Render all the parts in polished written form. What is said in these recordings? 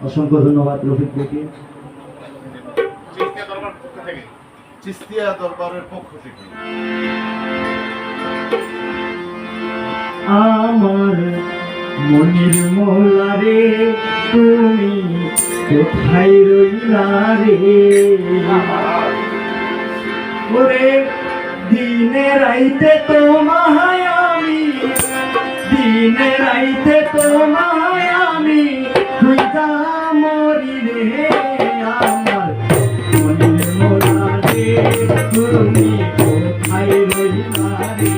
অসংখ্য ধন্যবাদ রফিক ভাইকে। চিস্তিয়া দরবারের পক্ষ থেকে আমার মনির মৌলা রে তুমি কোথায় রইলা রে, ওরে দিনে রাইতে তোমায় আমি, দিনে রাইতে তোমায় আমি খুঁজা মরি রে। আমার মনির মৌলা রে তুমি কোথায় রইলা রে,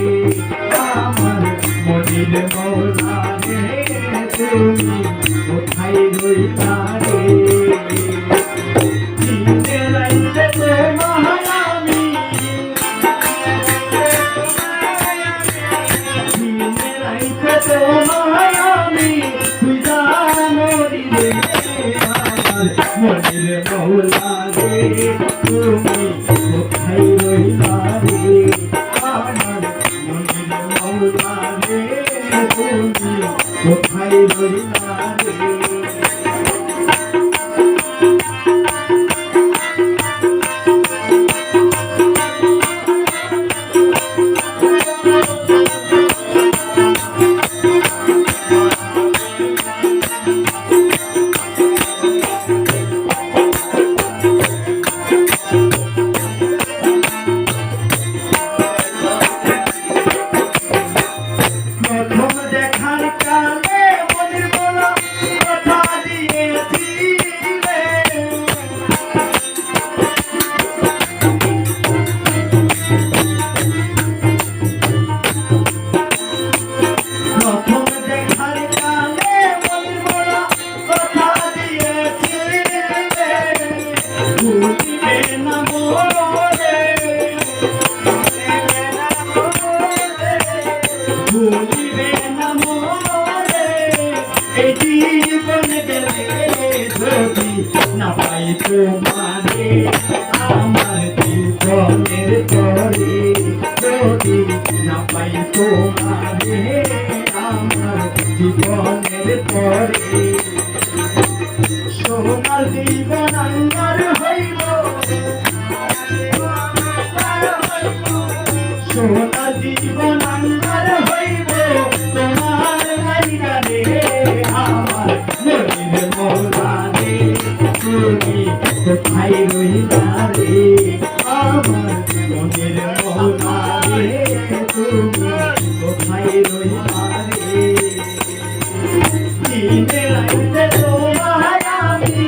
আমার মনির মৌলা রে তুমি কোথায় রইলা রে। দিনে রাইতে তোমায় আমি, দিনে রাইতে তোমায় আমি খুঁজা মরি রে। আমার মনির মৌলা রে তুমি কোথায় রইলা রে, আমার মনির মৌলা রে তুমি কোথায় রইলা রে। প্রথম দেখার কালে মনির মৌলা কথা দিয়েছিলে, প্রথম দেখার কালে মনির মৌলা কথা দিয়েছিলে, ভুলিবে না মোরে, ভুলিবে না মোরে, এই জীবন গেলে যদি না পাই তোমারে, আমার জীবনের তরে যদি না পাই তোমারে, আমার জীবনের তরে সোনার জীবন আঙ্গার হইল, সোনার জীবন আঙ্গার হইব তোমার লাইগা রে। আমার মনির মৌলা রে তুমি কোথায় রইলা রে, আমার মনির মৌলা রে তুমি কোথায় রইলা রে। দিনে রাইতে তোমায় আমি,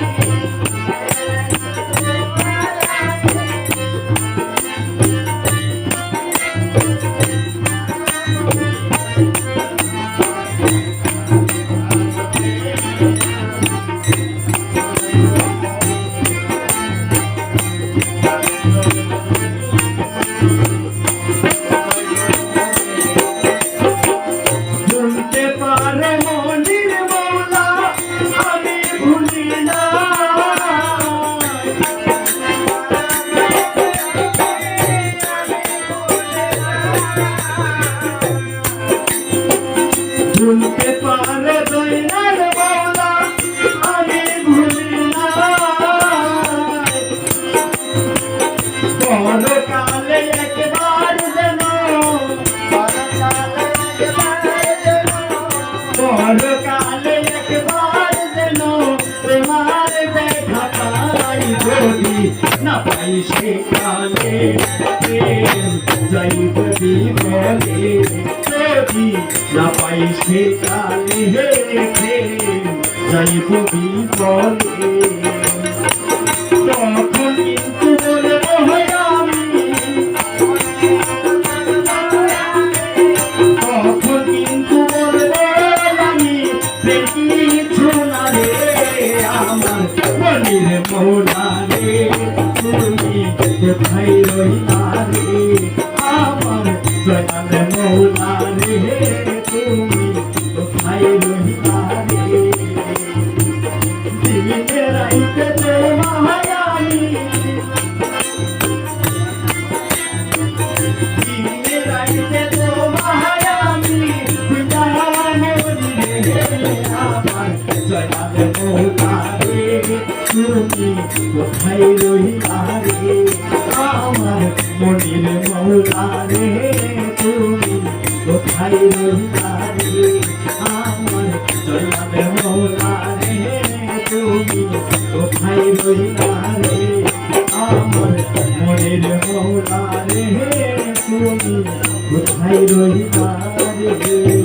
শুনতে পারে মনির মৌলা আমি ভুলি না, শুনতে পারে দয়াল মৌলা আমি ভুলি না, পরকালে একবার যেন, পরকালে একবার যেন তোমার দেখা পাই, যদি না পাই সেকালে প্রেম যাইব বিমলে, যদি না পাই সেকালে প্রেম যাইব বিমলে। তখন কিন্তু বলবো আমি, তখন কিন্তু বলবো আমি কিছু না রে। আমার মনির মৌলা রে তুমি কোথায় রইলা রে, আমার দয়াল মৌলা রে তুমি কোথায় রইলা রে। দিনে রাইতে তোমায় আমি, দিনে রাইতে তোমায় আমি খুঁজা মরি রে। আমার দয়াল মৌলা রে তুমি কোথায় রহিলা রে আমার মনির মৌলা রে তুমি কোথায় রহিলা রে আমার জলালে মৌলা রে তুমি কোথায় রহিলা রে আমার মনির মৌলা রে তুমি কোথায় রহিলা রে